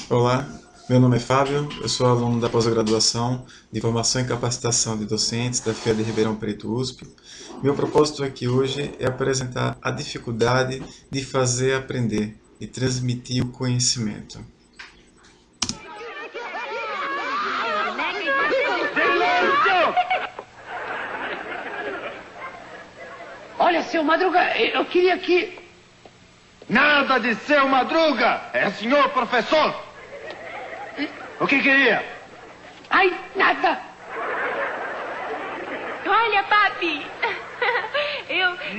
Olá, meu nome é Fábio, eu sou aluno da pós-graduação de Formação e Capacitação de Docentes da FEA de Ribeirão Preto USP. Meu propósito aqui hoje é apresentar a dificuldade de fazer aprender e transmitir o conhecimento. Silêncio! Olha, seu Madruga, eu queria que... Nada de seu Madruga! É senhor professor! O que queria? Ai, nada! Olha, papi!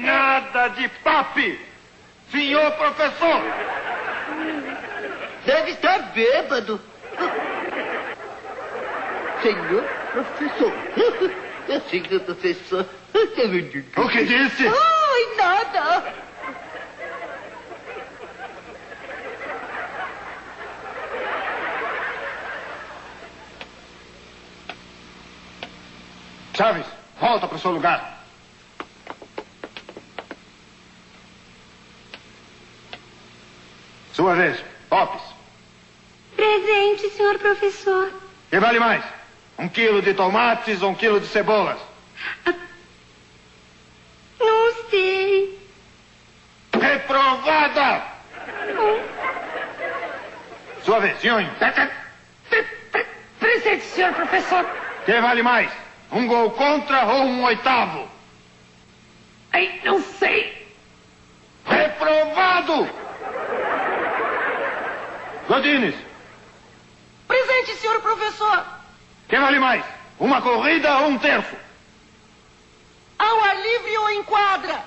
Nada de papi! Senhor professor! Deve estar bêbado. Senhor professor. Senhor professor. O que disse? Ai, nada. Chaves, volta para o seu lugar. Sua vez, Popes. Presente, senhor professor. Que vale mais? 1 quilo de tomates ou 1 quilo de cebolas? Não sei. Reprovada! Sua vez, Nhonho. Presente, senhor professor. Que vale mais? 1 gol contra ou 1 oitavo? Ai, não sei. Reprovado! Godines, Presente, senhor professor. que vale mais? 1 corrida ou 1 terço? Ao ar livre ou em quadra?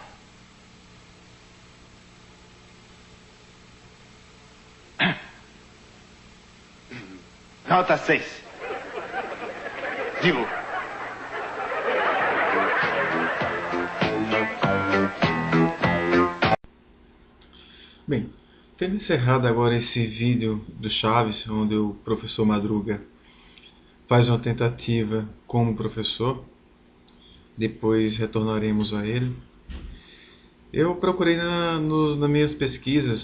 Nota 6. Digo. Bem, tendo encerrado agora esse vídeo do Chaves, onde o professor Madruga faz uma tentativa como professor, depois retornaremos a ele. Eu procurei nas minhas pesquisas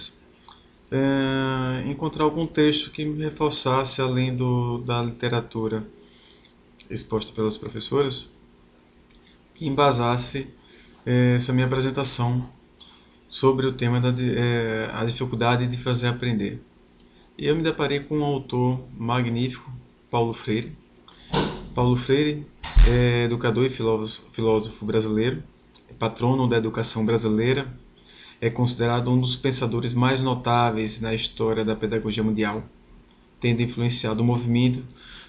encontrar algum texto que me reforçasse, além da literatura exposta pelas professoras, que embasasse essa minha apresentação sobre o tema a dificuldade de fazer aprender. E eu me deparei com um autor magnífico, Paulo Freire. Paulo Freire é educador e filósofo brasileiro, é patrono da educação brasileira, é considerado um dos pensadores mais notáveis na história da pedagogia mundial, tendo influenciado o movimento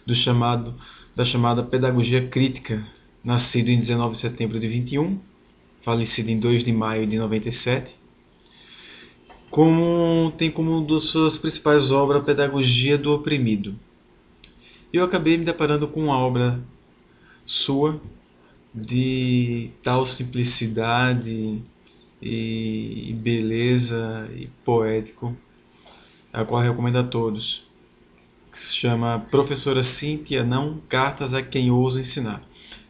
da chamada pedagogia crítica, nascido em 19 de setembro de 21, falecido em 2 de maio de 97, tem como uma das suas principais obras a Pedagogia do Oprimido. Eu acabei me deparando com uma obra sua de tal simplicidade e beleza e poético, a qual eu recomendo a todos, que se chama Professora Cíntia Não, Cartas a Quem Ousa Ensinar.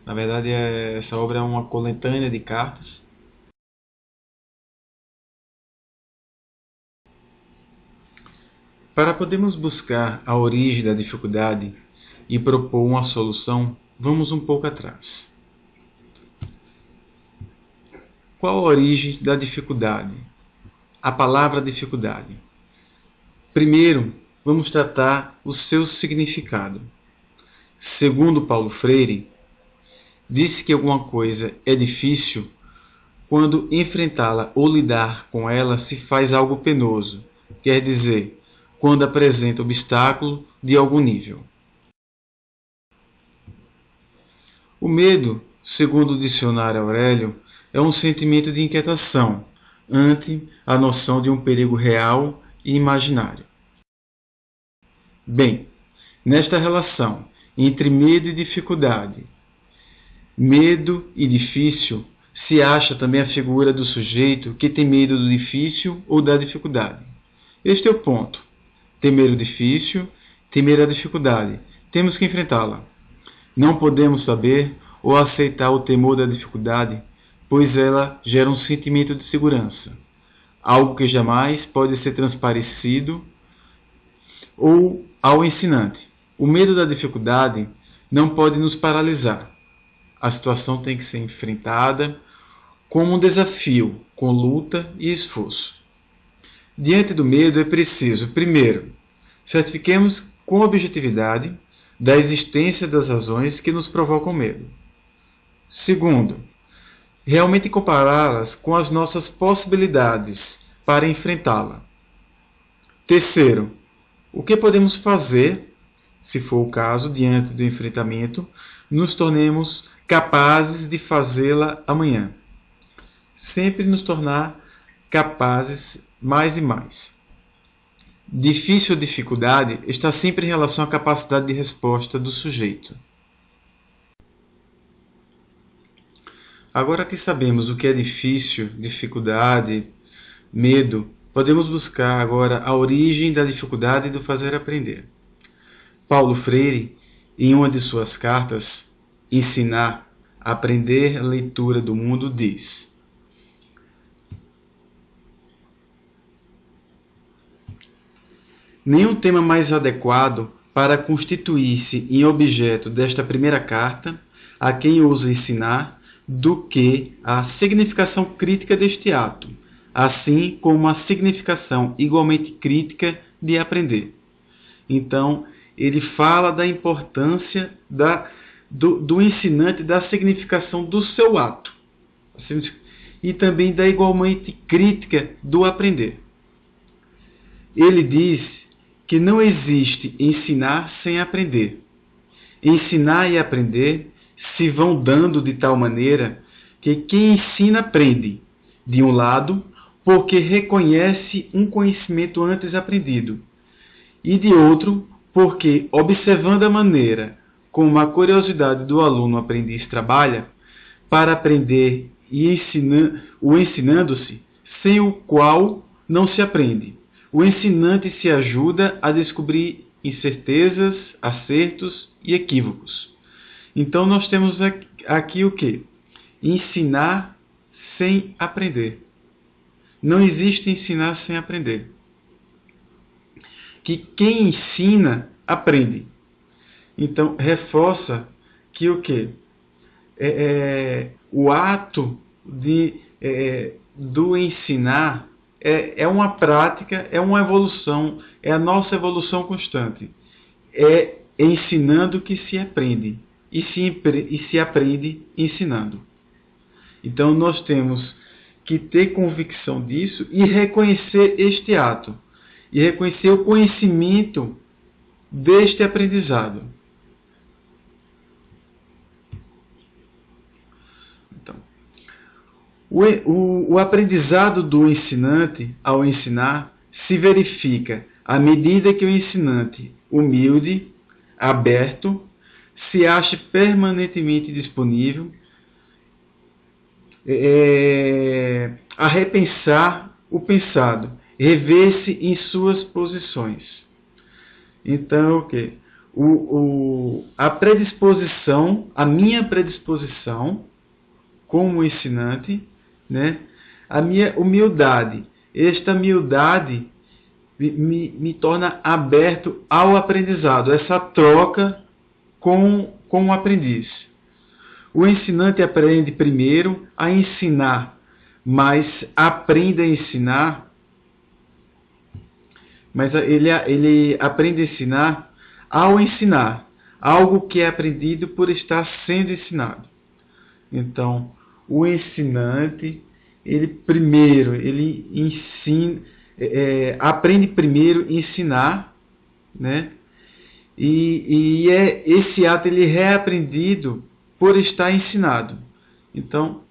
Na verdade, essa obra é uma coletânea de cartas. Para podermos buscar a origem da dificuldade e propor uma solução, vamos um pouco atrás. Qual a origem da dificuldade? A palavra dificuldade. Primeiro, vamos tratar o seu significado. Segundo Paulo Freire, disse que alguma coisa é difícil quando enfrentá-la ou lidar com ela se faz algo penoso, quer dizer, quando apresenta obstáculo de algum nível. O medo, segundo o dicionário Aurélio, é um sentimento de inquietação ante a noção de um perigo real e imaginário. Bem, nesta relação entre medo e dificuldade, medo e difícil, se acha também a figura do sujeito que tem medo do difícil ou da dificuldade. Este é o ponto. Temer o difícil, temer a dificuldade. Temos que enfrentá-la. Não podemos saber ou aceitar o temor da dificuldade, pois ela gera um sentimento de segurança, algo que jamais pode ser transparecido ou ao ensinante. O medo da dificuldade não pode nos paralisar. A situação tem que ser enfrentada como um desafio, com luta e esforço. Diante do medo é preciso, primeiro, certifiquemos com objetividade da existência das razões que nos provocam medo. Segundo, realmente compará-las com as nossas possibilidades para enfrentá-la. Terceiro, o que podemos fazer, se for o caso, diante do enfrentamento, nos tornemos capazes de fazê-la amanhã. Sempre nos tornar capazes mais e mais. Difícil ou dificuldade está sempre em relação à capacidade de resposta do sujeito. Agora que sabemos o que é difícil, dificuldade, medo, podemos buscar agora a origem da dificuldade do fazer aprender. Paulo Freire, em uma de suas cartas, Ensinar a Aprender a Leitura do Mundo, diz: nenhum tema mais adequado para constituir-se em objeto desta primeira carta a quem ousa ensinar do que a significação crítica deste ato, assim como a significação igualmente crítica de aprender. Então, ele fala da importância do ensinante, da significação do seu ato, e também da igualmente crítica do aprender. Ele diz que não existe ensinar sem aprender. Ensinar e aprender se vão dando de tal maneira que quem ensina aprende, de um lado, porque reconhece um conhecimento antes aprendido, e de outro, porque, observando a maneira como a curiosidade do aluno aprendiz trabalha, para aprender e ensinando-se, sem o qual não se aprende. O ensinante se ajuda a descobrir incertezas, acertos e equívocos. Então nós temos aqui o quê? Ensinar sem aprender. Não existe ensinar sem aprender. Que quem ensina, aprende. Então reforça que o quê? O ato do ensinar é uma prática, é uma evolução, é a nossa evolução constante. É ensinando que se aprende, e se aprende ensinando. Então nós temos que ter convicção disso e reconhecer este ato, e reconhecer o conhecimento deste aprendizado. Então, o aprendizado do ensinante ao ensinar se verifica à medida que o ensinante, humilde, aberto, se acha permanentemente disponível a repensar o pensado, rever-se em suas posições. Então, o quê? A predisposição, a minha predisposição como ensinante, né? A minha humildade. Esta humildade me torna aberto ao aprendizado, essa troca com o aprendiz. O ensinante aprende primeiro a ensinar, mas aprende a ensinar, mas ele aprende a ensinar ao ensinar, algo que é aprendido por estar sendo ensinado. Então, o ensinante, ele ensina, aprende primeiro a ensinar, né? E esse ato ele é reaprendido por estar ensinado. Então,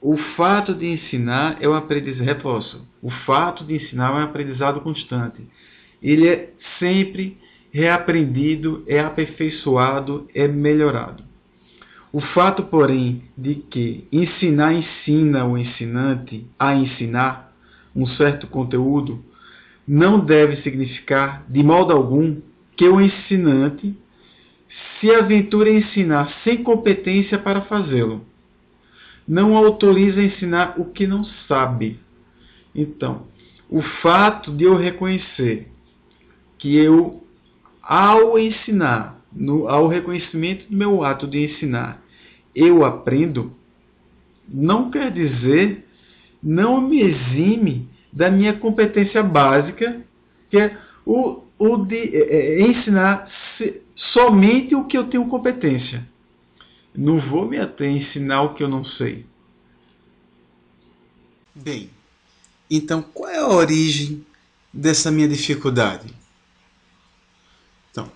o fato de ensinar é um aprendizado, reforço, o fato de ensinar é um aprendizado constante. Ele é sempre reaprendido, é aperfeiçoado, é melhorado. O fato, porém, de que ensinar ensina o ensinante a ensinar um certo conteúdo, não deve significar, de modo algum, que o ensinante se aventure a ensinar sem competência para fazê-lo. Não autoriza a ensinar o que não sabe. Então, o fato de eu reconhecer que eu, ao ensinar, ao reconhecimento do meu ato de ensinar, eu aprendo, não quer dizer, não me exime da minha competência básica, que é o de ensinar somente o que eu tenho competência. Não vou me ater a ensinar o que eu não sei. Bem, então qual é a origem dessa minha dificuldade? Então,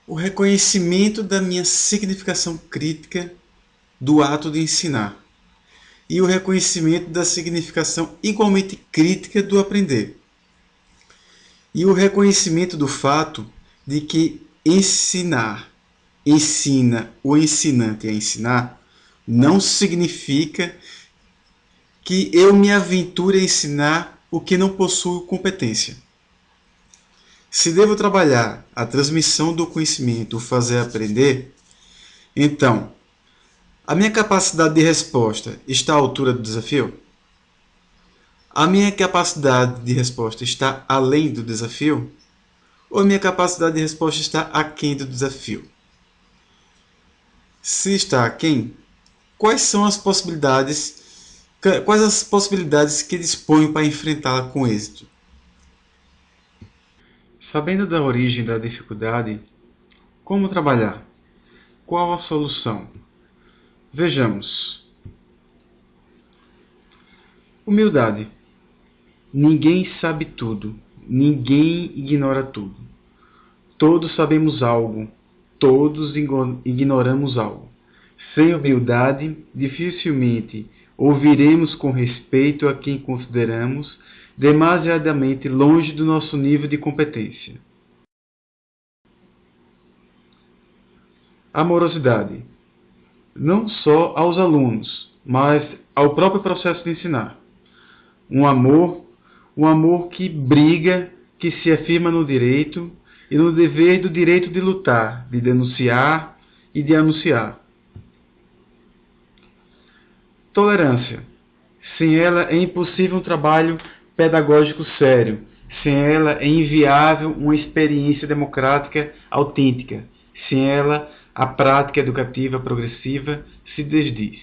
o reconhecimento da minha significação crítica do ato de ensinar e o reconhecimento da significação igualmente crítica do aprender e o reconhecimento do fato de que ensinar, ensina o ensinante a ensinar não significa que eu me aventure a ensinar o que não possuo competência. Se devo trabalhar a transmissão do conhecimento, o fazer aprender, então, a minha capacidade de resposta está à altura do desafio? A minha capacidade de resposta está além do desafio? Ou a minha capacidade de resposta está aquém do desafio? Se está aquém, quais as possibilidades que disponho para enfrentá-la com êxito? Sabendo da origem da dificuldade, como trabalhar? Qual a solução? Vejamos. Humildade. Ninguém sabe tudo. Ninguém ignora tudo. Todos sabemos algo. Todos ignoramos algo. Sem humildade, dificilmente ouviremos com respeito a quem consideramos demasiadamente longe do nosso nível de competência. Amorosidade. Não só aos alunos, mas ao próprio processo de ensinar. Um amor que briga, que se afirma no direito e no dever do direito de lutar, de denunciar e de anunciar. Tolerância. Sem ela é impossível um trabalho pedagógico sério. Sem ela é inviável uma experiência democrática autêntica. Sem ela, a prática educativa progressiva se desdiz.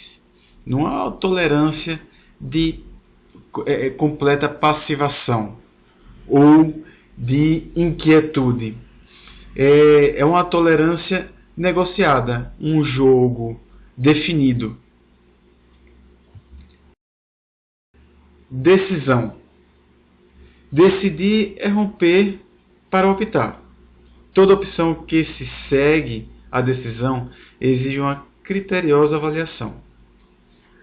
Não há tolerância de completa passivação ou de inquietude. É uma tolerância negociada, um jogo definido. Decisão. Decidir é romper para optar. Toda opção que se segue à decisão exige uma criteriosa avaliação.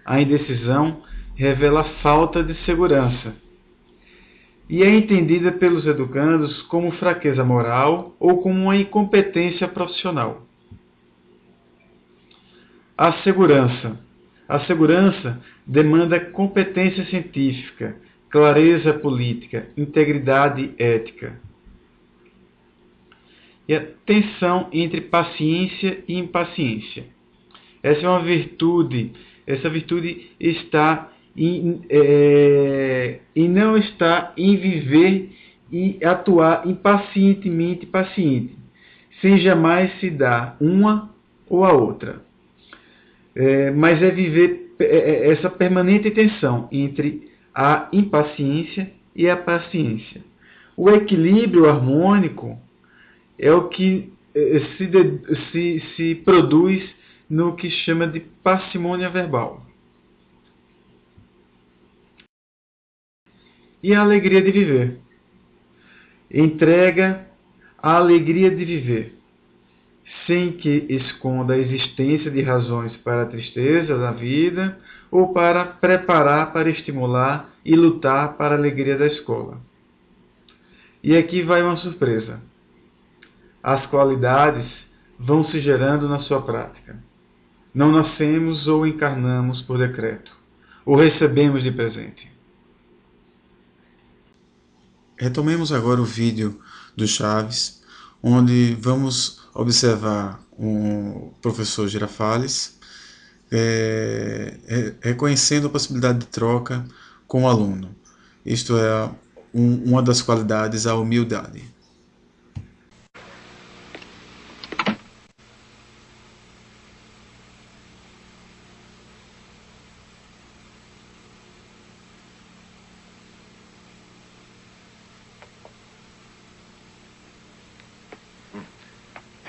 A indecisão revela falta de segurança e é entendida pelos educandos como fraqueza moral ou como uma incompetência profissional. A segurança. A segurança demanda competência científica, clareza política, integridade ética. E a tensão entre paciência e impaciência. Essa é uma virtude. Essa virtude está e não está em viver e atuar impacientemente paciente, sem jamais se dar uma ou a outra. Mas é viver essa permanente tensão entre a impaciência e a paciência. O equilíbrio harmônico é o que se produz no que chama de parcimônia verbal. E a alegria de viver. Entrega a alegria de viver, sem que esconda a existência de razões para a tristeza da vida ou para preparar para estimular e lutar para a alegria da escola. E aqui vai uma surpresa. As qualidades vão se gerando na sua prática. Não nascemos ou encarnamos por decreto, ou recebemos de presente. Retomemos agora o vídeo do Chaves, onde vamos observar o professor Girafales reconhecendo a possibilidade de troca com o aluno. Isto é uma das qualidades, a humildade.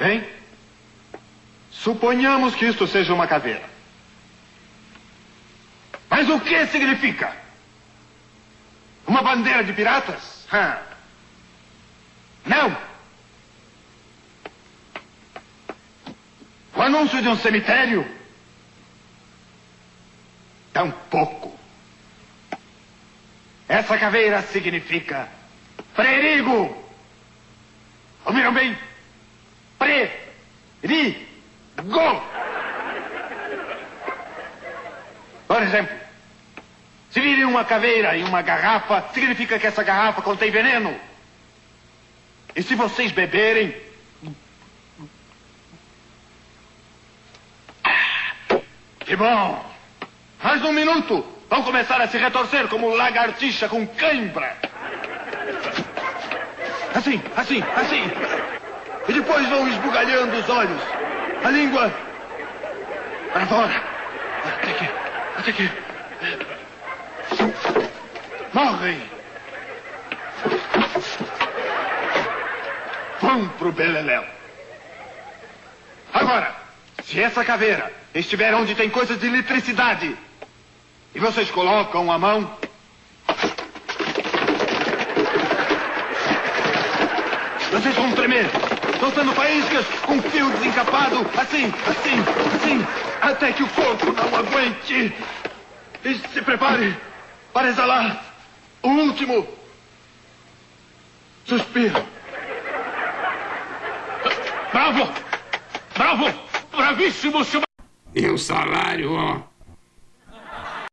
Bem, suponhamos que isto seja uma caveira. Mas o que significa? Uma bandeira de piratas? Não! O anúncio de um cemitério? Tampouco. Essa caveira significa perigo. Ouviram bem? Perigo. Por exemplo, se virem uma caveira e uma garrafa, significa que essa garrafa contém veneno. E se vocês beberem... Que bom! Mais um minuto! Vão começar a se retorcer como lagartixa com cãibra. Assim. E depois vão esbugalhando os olhos. A língua... para fora. Até que... morrem. Vão pro beleléu. Agora, se essa caveira estiver onde tem coisas de eletricidade e vocês colocam a mão, vocês vão tremer, soltando faíscas com fio desencapado, assim, até que o corpo não aguente. E se prepare para exalar o último suspiro. Bravo! Bravíssimo, senhor! E o salário, ó.